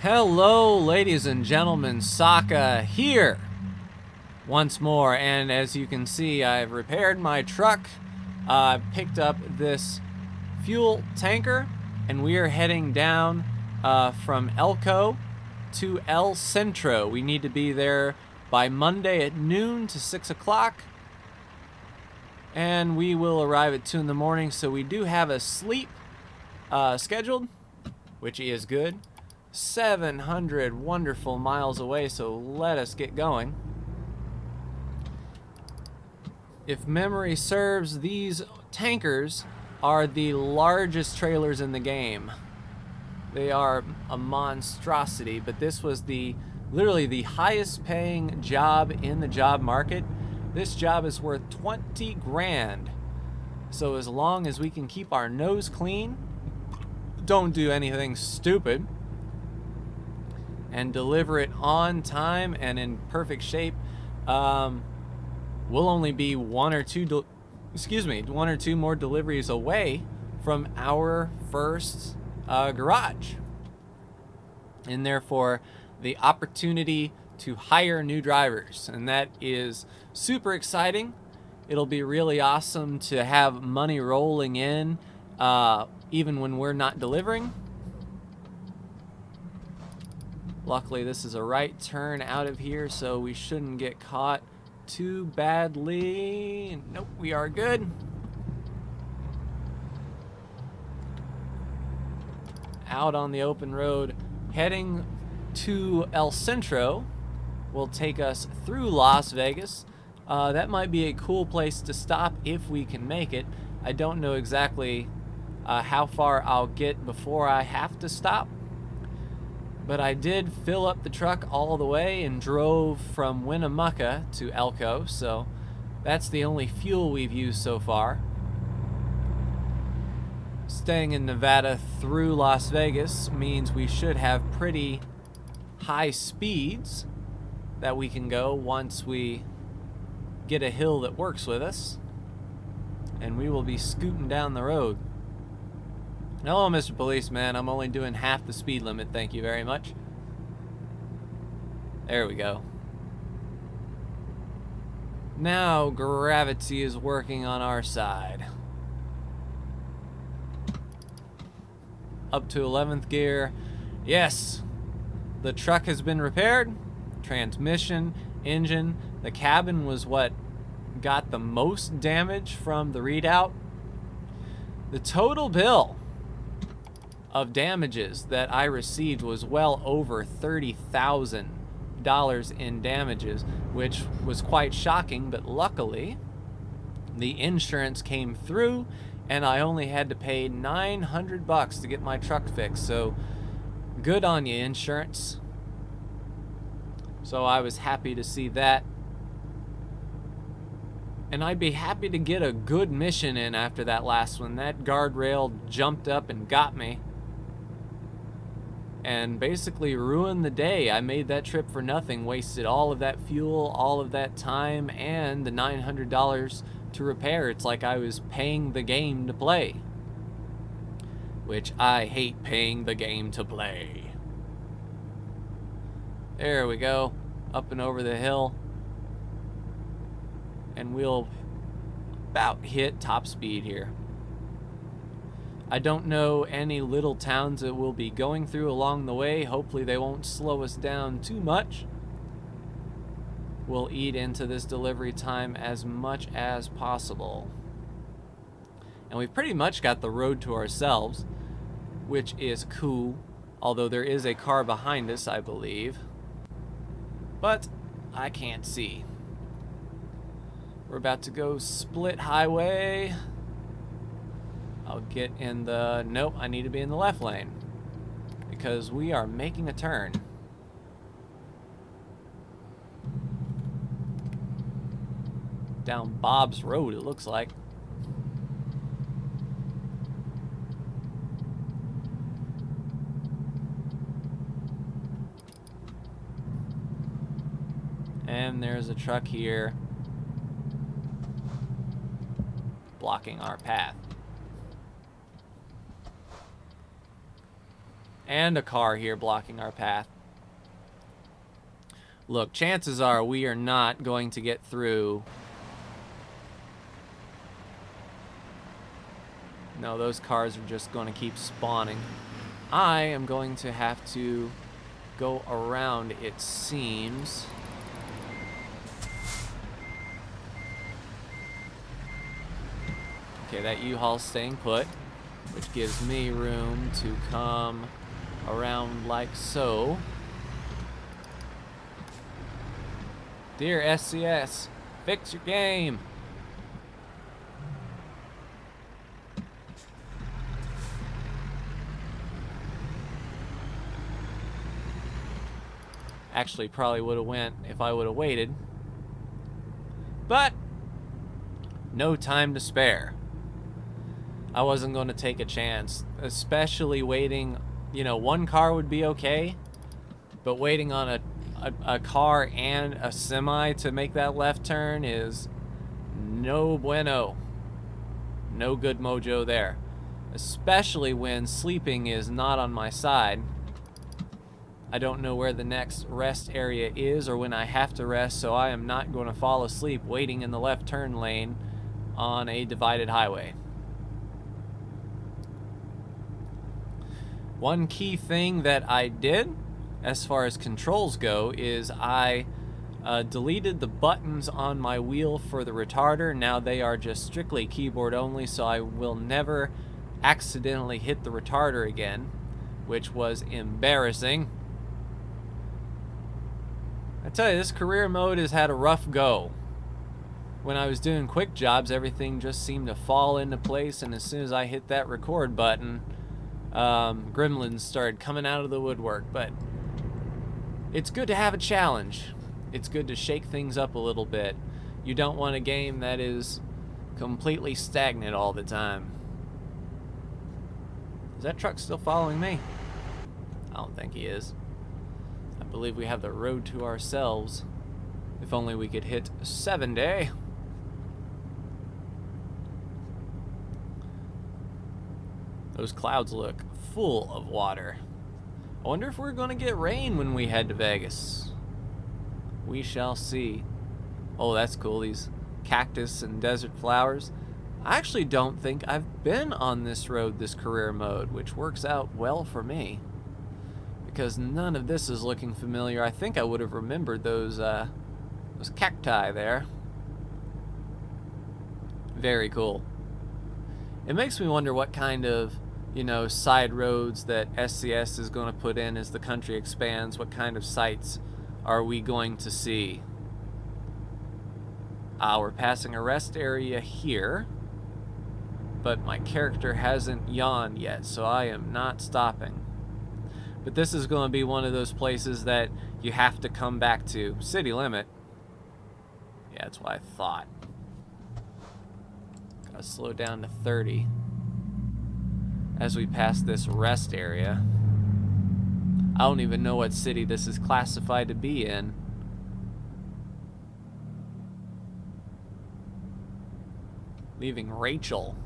Hello, ladies and gentlemen, Saka here once more, and as you can see, I've repaired my truck, picked up this fuel tanker, and we are heading down from Elko to El Centro. We need to be there by Monday at noon to 6 o'clock, and we will arrive at 2 in the morning, so we do have a sleep scheduled, which is good. 700 wonderful miles away, so let us get going. If memory serves, these tankers are the largest trailers in the game. They are a monstrosity, but this was literally the highest paying job in the job market. This job is worth 20 grand. So as long as we can keep our nose clean, don't do anything stupid, and deliver it on time and in perfect shape, we'll only be one or two more deliveries away from our first garage, and therefore the opportunity to hire new drivers, and that is super exciting. It'll be really awesome to have money rolling in even when we're not delivering. Luckily, this is a right turn out of here, so we shouldn't get caught too badly. Nope, we are good. Out on the open road, heading to El Centro will take us through Las Vegas. That might be a cool place to stop if we can make it. I don't know exactly how far I'll get before I have to stop, but I did fill up the truck all the way and drove from Winnemucca to Elko, so that's the only fuel we've used so far. Staying in Nevada through Las Vegas means we should have pretty high speeds that we can go once we get a hill that works with us, and we will be scooting down the road. Hello, Mr. Policeman. I'm only doing half the speed limit, thank you very much. There we go. Now gravity is working on our side. Up to 11th gear. Yes, the truck has been repaired. Transmission, engine. The cabin was what got the most damage from the readout. The total bill of damages that I received was well over $30,000 in damages, which was quite shocking, but luckily the insurance came through and I only had to pay $900 to get my truck fixed. So good on you, insurance. So I was happy to see that. And I'd be happy to get a good mission in after that last one. That guardrail jumped up and got me and basically ruined the day. I made that trip for nothing, wasted all of that fuel, all of that time, and the $900 to repair. It's like I was paying the game to play, which I hate paying the game to play. There we go, up and over the hill, and we'll about hit top speed here. I don't know any little towns that we'll be going through along the way. Hopefully they won't slow us down too much. We'll eat into this delivery time as much as possible. And we've pretty much got the road to ourselves, which is cool. Although there is a car behind us, I believe. But I can't see. We're about to go split highway. I'll get in the... Nope, I need to be in the left lane because we are making a turn. Down Bob's Road, it looks like. And there's a truck here blocking our path. And a car here blocking our path. Look, chances are we are not going to get through. No, those cars are just going to keep spawning. I am going to have to go around, it seems. Okay, that U-Haul's staying put, which gives me room to come around like so. Dear SCS, fix your game. Actually, probably would have went if I would have waited. But no time to spare. I wasn't going to take a chance, especially waiting. You know, one car would be okay, but waiting on a car and a semi to make that left turn is no bueno. No good mojo there, especially when sleeping is not on my side. I don't know where the next rest area is or when I have to rest, so I am not going to fall asleep waiting in the left turn lane on a divided highway. One key thing that I did as far as controls go is I deleted the buttons on my wheel for the retarder. Now they are just strictly keyboard only, so I will never accidentally hit the retarder again, which was embarrassing. I tell you, this career mode has had a rough go. When I was doing quick jobs, everything just seemed to fall into place, and as soon as I hit that record button, gremlins started coming out of the woodwork. But it's good to have a challenge. It's good to shake things up a little bit. You don't want a game that is completely stagnant all the time. Is that truck still following me? I don't think he is. I believe we have the road to ourselves. If only we could hit 70. Those clouds look full of water. I wonder if we're going to get rain when we head to Vegas. We shall see. Oh, that's cool. These cactus and desert flowers. I actually don't think I've been on this road, this career mode, which works out well for me, because none of this is looking familiar. I think I would have remembered those cacti there. Very cool. It makes me wonder what kind of, you know, side roads that SCS is going to put in as the country expands. What kind of sites are we going to see? We're passing a rest area here, but my character hasn't yawned yet, so I am not stopping. But this is going to be one of those places that you have to come back to. City limit. Yeah, that's what I thought. Gotta slow down to 30 as we pass this rest area. I don't even know what city this is classified to be in. Leaving Rachel.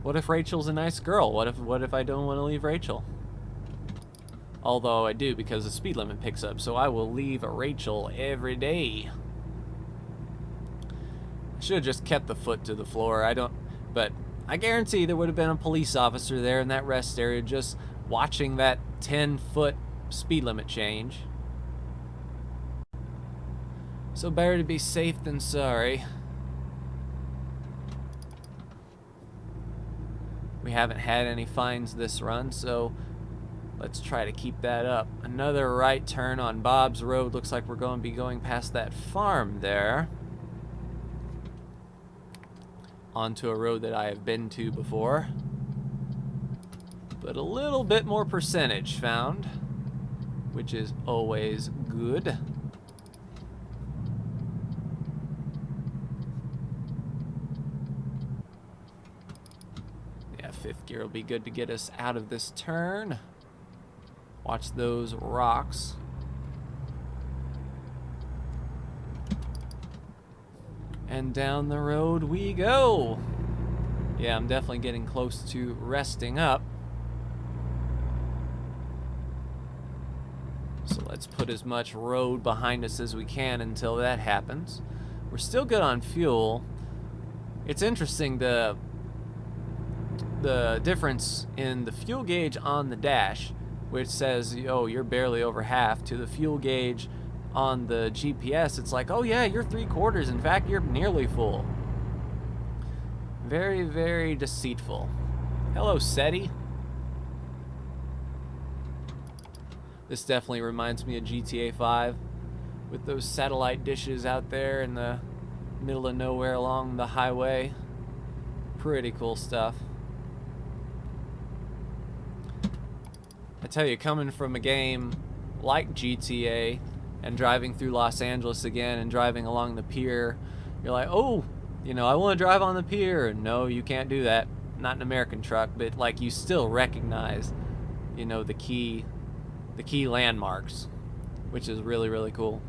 What if Rachel's a nice girl? What if I don't want to leave Rachel? Although I do, because the speed limit picks up, so I will leave Rachel every day. I should have just kept the foot to the floor. But I guarantee there would have been a police officer there in that rest area just watching that 10-foot speed limit change. So better to be safe than sorry. We haven't had any fines this run, so let's try to keep that up. Another right turn on Bob's Road. Looks like we're going to be going past that farm there, onto a road that I have been to before, but a little bit more percentage found, which is always good. Yeah, fifth gear will be good to get us out of this turn. Watch those rocks. And down the road we go. Yeah, I'm definitely getting close to resting up. Let's put as much road behind us as we can until that happens. We're still good on fuel. It's interesting the difference in the fuel gauge on the dash, which says, oh, you're barely over half, to the fuel gauge on the GPS. It's like, oh yeah, you're 3/4. In fact, you're nearly full. Very, very deceitful. Hello, SETI. This definitely reminds me of GTA 5 with those satellite dishes out there in the middle of nowhere along the highway. Pretty cool stuff. I tell you, coming from a game like GTA and driving through Los Angeles again and driving along the pier, you're like, oh, you know, I want to drive on the pier. No, you can't do that. Not an American truck, but like you still recognize, you know, the key landmarks, which is really, really cool.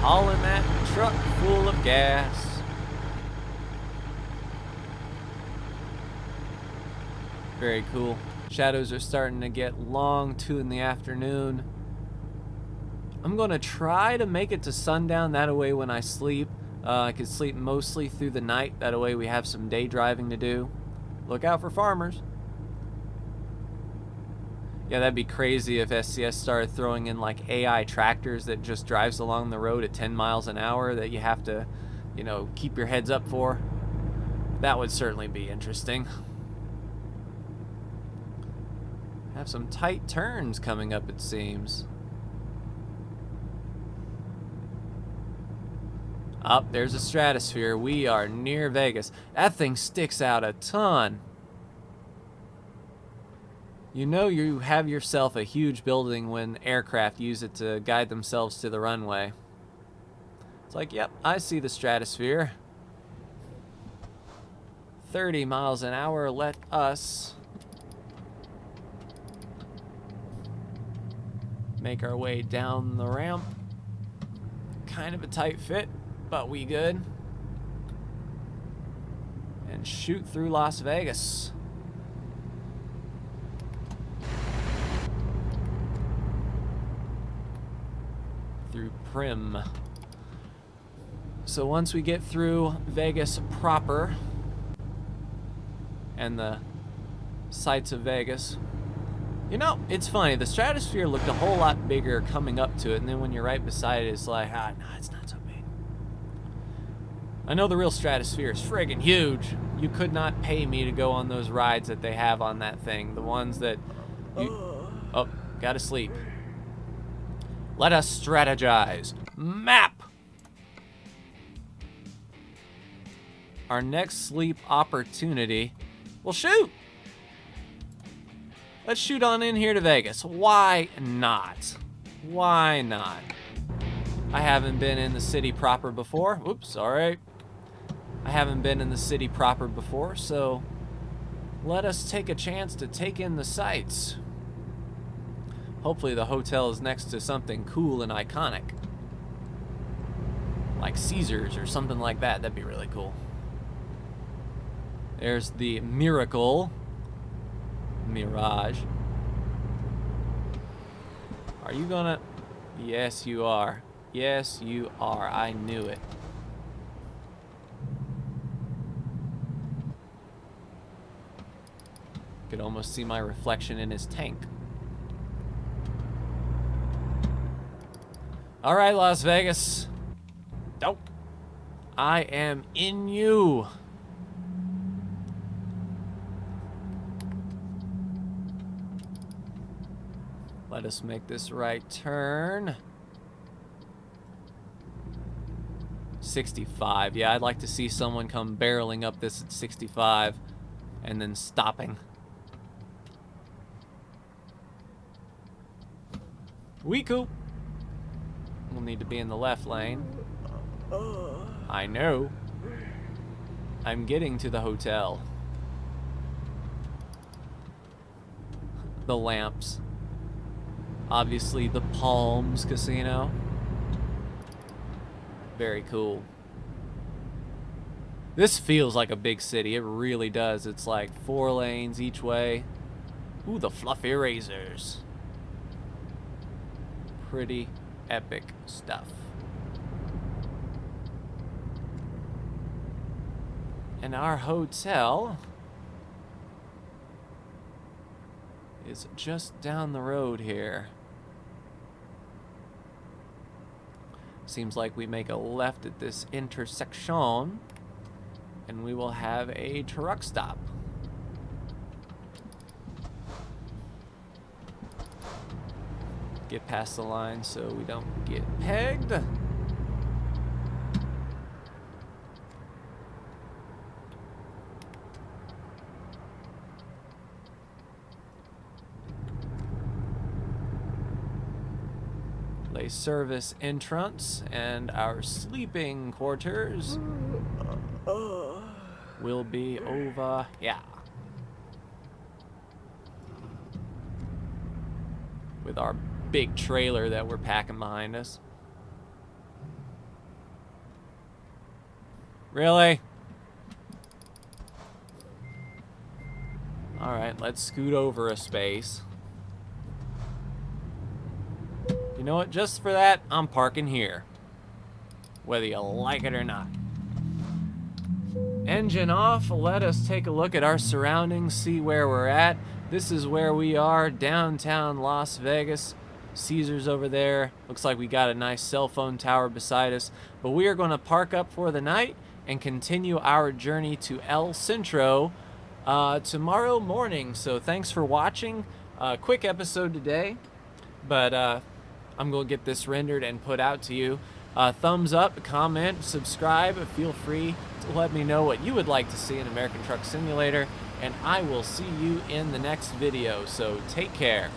Hauling that truck full of gas. Very cool. Shadows are starting to get long too in the afternoon. I'm gonna try to make it to sundown. That way when I sleep, I can sleep mostly through the night. That way we have some day driving to do. Look out for farmers. Yeah, that'd be crazy if SCS started throwing in like AI tractors that just drives along the road at 10 miles an hour that you have to, you know, keep your heads up for. That would certainly be interesting. Have some tight turns coming up, it seems. Up, there's a stratosphere. We are near Vegas. That thing sticks out a ton. You know you have yourself a huge building when aircraft use it to guide themselves to the runway. It's like, yep, I see the stratosphere. 30 miles an hour, let us make our way down the ramp. Kind of a tight fit, but we good. And shoot through Las Vegas. Through Prim. So once we get through Vegas proper and the sights of Vegas, you know, it's funny, the stratosphere looked a whole lot bigger coming up to it, and then when you're right beside it, it's like, no, it's not so big. I know the real stratosphere is friggin' huge. You could not pay me to go on those rides that they have on that thing. The ones that you... Oh, gotta sleep. Let us strategize. Map! Our next sleep opportunity. Well, shoot! Let's shoot on in here to Vegas. Why not? Why not? I haven't been in the city proper before. Oops, alright. I haven't been in the city proper before, so let us take a chance to take in the sights. Hopefully the hotel is next to something cool and iconic. Like Caesars or something like that. That'd be really cool. There's the Miracle. Mirage. Are you gonna... Yes, you are. Yes, you are. I knew it. Could almost see my reflection in his tank. All right, Las Vegas. Nope. I am in you. Let us make this right turn. 65. Yeah, I'd like to see someone come barreling up this at 65 and then stopping. Weeku. We'll need to be in the left lane. I know. I'm getting to the hotel. The lamps. Obviously the Palms Casino. Very cool. This feels like a big city. It really does. It's like 4 lanes each way. Ooh, the fluffy razors. Pretty epic stuff. And our hotel is just down the road here. Seems like we make a left at this intersection, and we will have a truck stop. Get past the line so we don't get pegged. Service entrance, and our sleeping quarters will be over here with our big trailer that we're packing behind us. Really? All right, let's scoot over a space. You know what? Just for that, I'm parking here, whether you like it or not. Engine off. Let us take a look at our surroundings, see where we're at. This is where we are, downtown Las Vegas. Caesar's over there. Looks like we got a nice cell phone tower beside us. But we are going to park up for the night and continue our journey to El Centro tomorrow morning. So thanks for watching. Quick episode today, but I'm going to get this rendered and put out to you. Thumbs up, comment, subscribe. Feel free to let me know what you would like to see in American Truck Simulator, and I will see you in the next video. So take care.